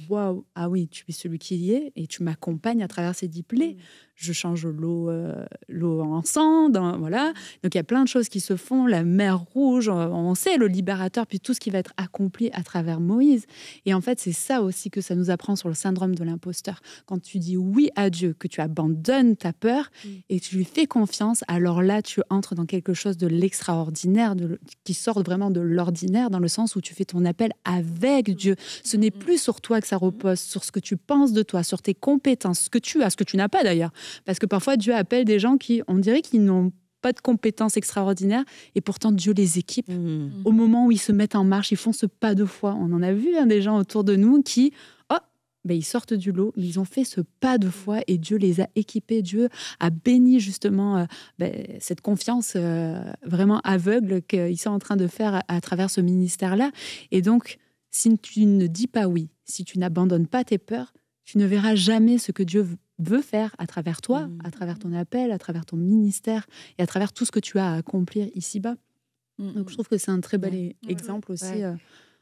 Waouh! Ah oui, tu es celui qui y est et tu m'accompagnes à travers ces 10 plaies. Je change l'eau en sang, voilà. Donc, il y a plein de choses qui se font. La mer Rouge, on sait, le libérateur, puis tout ce qui va être accompli à travers Moïse. Et en fait, c'est ça aussi que ça nous apprend sur le syndrome de l'imposteur. Quand tu dis oui à Dieu, que tu abandonnes ta peur et que tu lui fais confiance, alors là, tu entres dans quelque chose de l'extraordinaire, qui sort vraiment de l'ordinaire, dans le sens où tu fais ton appel avec Dieu. Ce n'est plus sur toi que ça repose, sur ce que tu penses de toi, sur tes compétences, ce que tu as, ce que tu n'as pas d'ailleurs. Parce que parfois, Dieu appelle des gens qui, on dirait qu'ils n'ont pas de compétences extraordinaires, et pourtant Dieu les équipe. Au moment où ils se mettent en marche, ils font ce pas de foi. On en a vu des gens autour de nous qui, ils sortent du lot, mais ils ont fait ce pas de foi et Dieu les a équipés. Dieu a béni justement cette confiance vraiment aveugle qu'ils sont en train de faire à travers ce ministère-là. Et donc, si tu ne dis pas oui, si tu n'abandonnes pas tes peurs, tu ne verras jamais ce que Dieu veut faire à travers toi, à travers ton appel, à travers ton ministère et à travers tout ce que tu as à accomplir ici-bas. Donc, je trouve que c'est un très bel exemple aussi.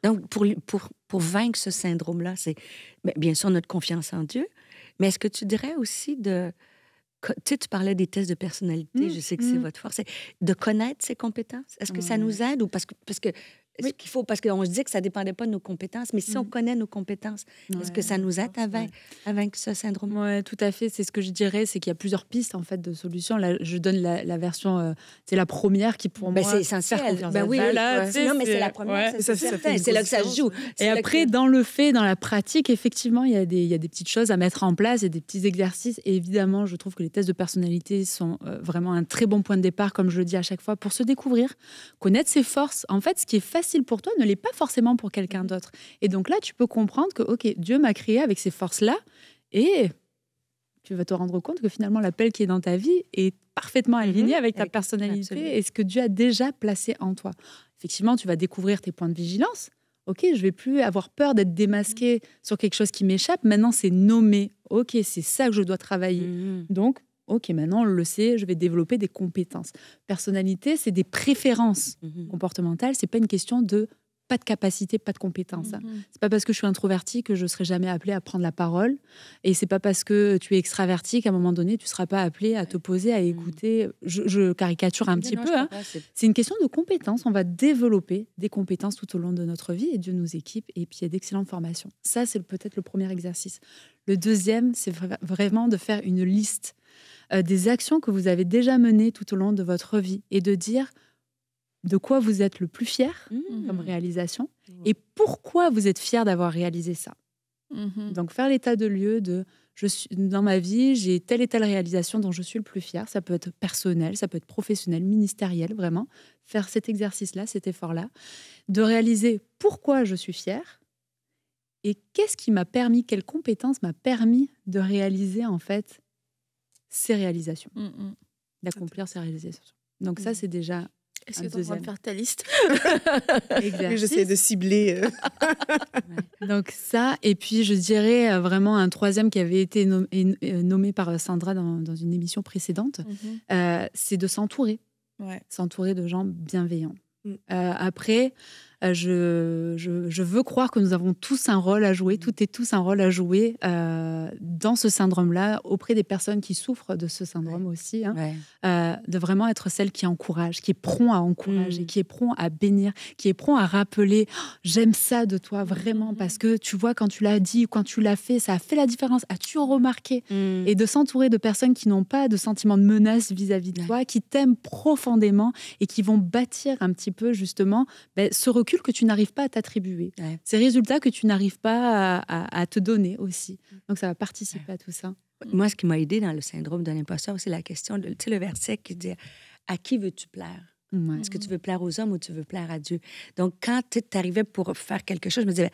Donc, pour vaincre ce syndrome-là, c'est bien sûr notre confiance en Dieu, mais est-ce que tu dirais aussi tu parlais des tests de personnalité, je sais que c'est votre force, de connaître ses compétences? Est-ce que ça nous aide ou parce que parce qu'on se dit que ça ne dépendait pas de nos compétences, mais si on connaît nos compétences, est-ce que ça nous aide à vaincre ce syndrome? Oui, tout à fait. C'est ce que je dirais, c'est qu'il y a plusieurs pistes en fait de solutions. Là, je donne la version, c'est la première qui pour moi c'est essentiel. Oui, non, mais c'est la première, c'est certain. C'est là que ça se joue. Et après, dans le fait, dans la pratique, effectivement, il y a des petites choses à mettre en place et des petits exercices. Et évidemment, je trouve que les tests de personnalité sont vraiment un très bon point de départ, comme je le dis à chaque fois, pour se découvrir, connaître ses forces. En fait, ce qui est facile facile pour toi ne l'est pas forcément pour quelqu'un d'autre. Et donc là, tu peux comprendre que, OK, Dieu m'a créé avec ces forces-là et tu vas te rendre compte que finalement, l'appel qui est dans ta vie est parfaitement aligné avec ta personnalité et ce que Dieu a déjà placé en toi. Effectivement, tu vas découvrir tes points de vigilance. OK, je ne vais plus avoir peur d'être démasqué sur quelque chose qui m'échappe. Maintenant, c'est nommé. OK, c'est ça que je dois travailler. Donc, OK, maintenant, on le sait, je vais développer des compétences. Personnalité, c'est des préférences comportementales. Ce n'est pas une question de pas de capacité, pas de compétences. C'est pas parce que je suis introvertie que je ne serai jamais appelée à prendre la parole. Et c'est pas parce que tu es extravertie qu'à un moment donné, tu ne seras pas appelée à te poser, à écouter. Je caricature un petit peu. C'est une question de compétences. On va développer des compétences tout au long de notre vie et Dieu nous équipe. Et puis, il y a d'excellentes formations. Ça, c'est peut-être le premier exercice. Le deuxième, c'est vraiment de faire une liste des actions que vous avez déjà menées tout au long de votre vie et de dire de quoi vous êtes le plus fier comme réalisation et pourquoi vous êtes fier d'avoir réalisé ça. Donc, faire l'état de lieu de dans ma vie, j'ai telle et telle réalisation dont je suis le plus fier. Ça peut être personnel, ça peut être professionnel, ministériel, vraiment. Faire cet exercice-là, cet effort-là, de réaliser pourquoi je suis fier et qu'est-ce qui m'a permis, quelle compétence m'a permis de réaliser en fait ces réalisations, d'accomplir ces réalisations. Donc ça, c'est déjà Est-ce que tu es en train de faire ta liste? Oui, j'essaie de cibler. Donc ça, et puis je dirais vraiment un troisième qui avait été nommé par Sandra dans une émission précédente, c'est de s'entourer. S'entourer de gens bienveillants. Après, je veux croire que nous avons tous un rôle à jouer, toutes et tous un rôle à jouer dans ce syndrome-là, auprès des personnes qui souffrent de ce syndrome aussi, de vraiment être celle qui encourage, qui est prompt à encourager, qui est prompt à bénir, qui est prompt à rappeler « j'aime ça de toi vraiment parce que tu vois, quand tu l'as dit, quand tu l'as fait, ça a fait la différence, as-tu remarqué ?» Et de s'entourer de personnes qui n'ont pas de sentiment de menace vis-à-vis de toi, qui t'aiment profondément et qui vont bâtir un petit peu justement ce recul que tu n'arrives pas à t'attribuer, ces résultats que tu n'arrives pas à te donner aussi. Donc, ça va participer à tout ça. Moi, ce qui m'a aidé dans le syndrome de l'imposteur, c'est la question de, tu sais, le verset qui dit « À qui veux-tu plaire? Est-ce que tu veux plaire aux hommes ou tu veux plaire à Dieu? » Donc, quand tu arrivais pour faire quelque chose, je me disais,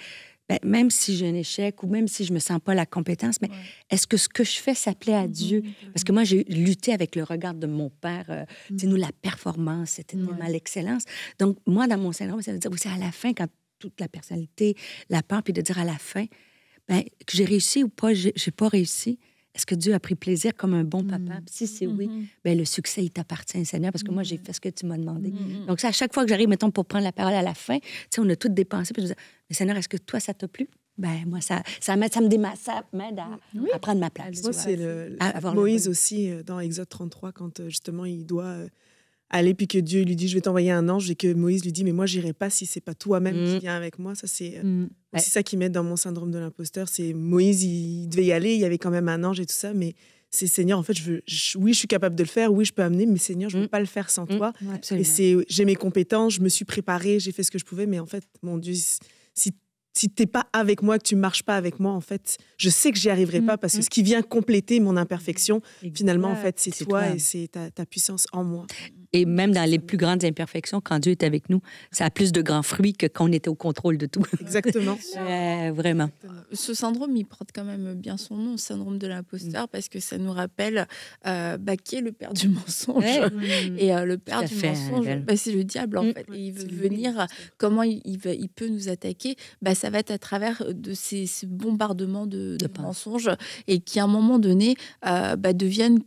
même si j'ai un échec ou même si je me sens pas la compétence, mais est-ce que ce que je fais, ça plaît à Dieu? Parce que moi, j'ai lutté avec le regard de mon père. Tu sais, nous, la performance, c'était tellement l'excellence. Donc, moi, dans mon syndrome, ça veut dire aussi à la fin, quand toute la personnalité, la peur, puis de dire à la fin, que j'ai réussi ou pas, j'ai pas réussi. Est-ce que Dieu a pris plaisir comme un bon papa? Si c'est oui, le succès, il t'appartient, Seigneur, parce que moi, j'ai fait ce que tu m'as demandé. Donc, ça, à chaque fois que j'arrive, mettons, pour prendre la parole à la fin, tu sais, on a tout dépensé, puis je dis, mais Seigneur, est-ce que toi, ça t'a plu? Moi, ça m'aide à prendre ma place. Moi, c'est Moïse aussi, dans Exode 33, quand justement, il doit aller, puis que Dieu lui dit, je vais t'envoyer un ange, et que Moïse lui dit, mais moi, j'irai pas si c'est pas toi-même qui viens avec moi. Ça, c'est aussi ça qui m'aide dans mon syndrome de l'imposteur. C'est Moïse, il devait y aller, il y avait quand même un ange et tout ça, mais c'est Seigneur, en fait, oui, je suis capable de le faire, oui, je peux amener, mais Seigneur, je ne peux pas le faire sans toi. Et j'ai mes compétences, je me suis préparée, j'ai fait ce que je pouvais, mais en fait, mon Dieu, si tu n'es pas avec moi, que tu ne marches pas avec moi, en fait, je sais que j'y arriverai pas parce que ce qui vient compléter mon imperfection, finalement, en fait, c'est toi et c'est ta puissance en moi. Et même dans les plus grandes imperfections, quand Dieu est avec nous, ça a plus de grands fruits que quand on était au contrôle de tout. Exactement. Vraiment. Ce syndrome, il porte quand même bien son nom, syndrome de l'imposteur, parce que ça nous rappelle qui est le père du mensonge. Et le père du mensonge, c'est le diable, en fait. Et il veut venir, comment il peut nous attaquer? Ça va être à travers de ces bombardements de mensonges et qui, à un moment donné, deviennent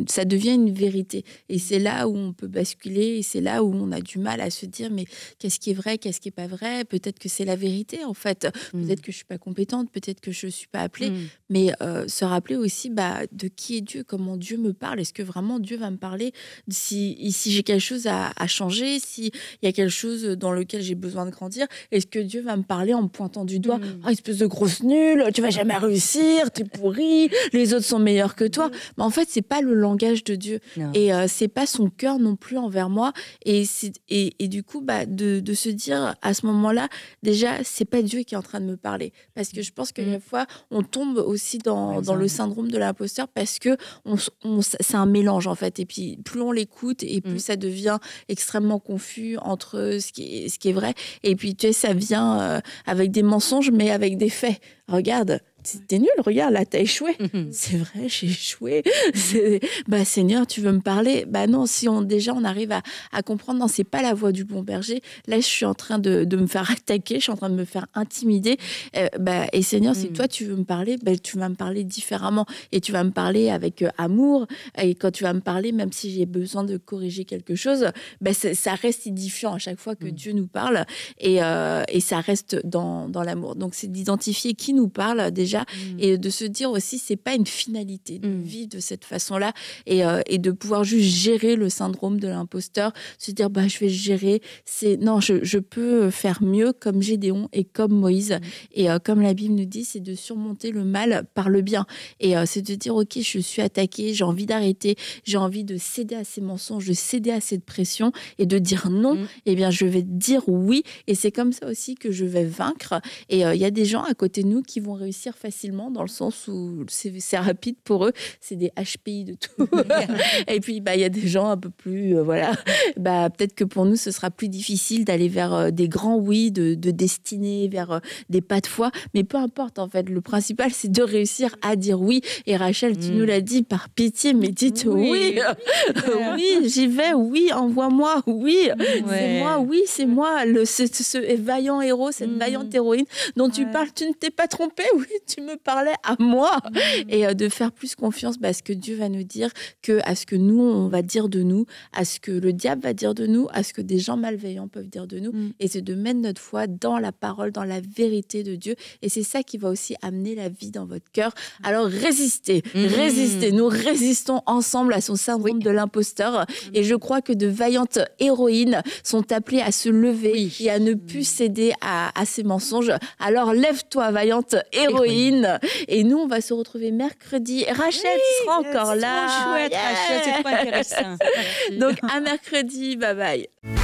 ça devient une vérité. Et c'est là où on peut basculer et c'est là où on a du mal à se dire mais qu'est-ce qui est vrai, qu'est-ce qui est pas vrai? Peut-être que c'est la vérité en fait. Peut-être que je suis pas compétente, peut-être que je suis pas appelée. Mais se rappeler aussi de qui est Dieu, comment Dieu me parle. Est-ce que vraiment Dieu va me parler si j'ai quelque chose à changer, s'il y a quelque chose dans lequel j'ai besoin de grandir? Est-ce que Dieu va me parler en me pointant du doigt? Espèce de grosse nulle, tu vas jamais réussir, t'es pourri, les autres sont meilleurs que toi. Mais en fait, c'est pas le langage de Dieu. Non. Et c'est pas son cœur non plus envers moi. Et du coup, de se dire à ce moment-là, déjà, c'est pas Dieu qui est en train de me parler. Parce que je pense que des fois, on tombe aussi dans le syndrome de l'imposteur parce que c'est un mélange, en fait. Et puis, plus on l'écoute et plus ça devient extrêmement confus entre ce qui est vrai. Et puis, tu sais, ça vient avec des mensonges, mais avec des faits. Regarde, t'es nul, regarde, là, t'as échoué. C'est vrai, j'ai échoué. Seigneur, tu veux me parler? Non, si on arrive à comprendre, non, c'est pas la voie du bon berger. Là, je suis en train de me faire attaquer, je suis en train de me faire intimider. Et Seigneur, si toi, tu veux me parler, tu vas me parler différemment. Et tu vas me parler avec amour. Et quand tu vas me parler, même si j'ai besoin de corriger quelque chose, ça reste édifiant à chaque fois que Dieu nous parle. Et ça reste dans l'amour. Donc, c'est d'identifier qui nous parle déjà. Et de se dire aussi, c'est pas une finalité de vivre de cette façon-là et de pouvoir juste gérer le syndrome de l'imposteur, se dire je vais gérer, non, je peux faire mieux comme Gédéon et comme Moïse et comme la Bible nous dit, c'est de surmonter le mal par le bien et c'est de dire ok, je suis attaquée, j'ai envie d'arrêter, j'ai envie de céder à ces mensonges, de céder à cette pression et de dire non, et bien je vais dire oui et c'est comme ça aussi que je vais vaincre et il y a des gens à côté de nous qui vont réussir facilement dans le sens où c'est rapide pour eux, c'est des HPI de tout. Et puis il y a des gens un peu plus peut-être que pour nous ce sera plus difficile d'aller vers des grands oui de destinée, vers des pas de foi, mais peu importe en fait, le principal c'est de réussir à dire oui. Et Rachel, tu nous l'as dit, par pitié, mais dites oui, oui, j'y vais, oui, envoie-moi, oui, c'est moi, oui, c'est moi, ce vaillant héros, cette vaillante héroïne dont tu parles, tu ne t'es pas trompé, oui, tu me parlais à moi. Et de faire plus confiance à ce que Dieu va nous dire que à ce que nous, on va dire de nous, à ce que le diable va dire de nous, à ce que des gens malveillants peuvent dire de nous. Et c'est de mettre notre foi dans la parole, dans la vérité de Dieu. Et c'est ça qui va aussi amener la vie dans votre cœur. Alors résistez, résistez. Nous résistons ensemble à son syndrome de l'imposteur. Et je crois que de vaillantes héroïnes sont appelées à se lever et à ne plus céder à ces mensonges. Alors lève-toi, vaillante héroïne. Et nous, on va se retrouver mercredi. Rachel, tu seras encore là. C'est trop chouette, Rachel, c'est trop intéressant. Donc, à mercredi. Bye bye.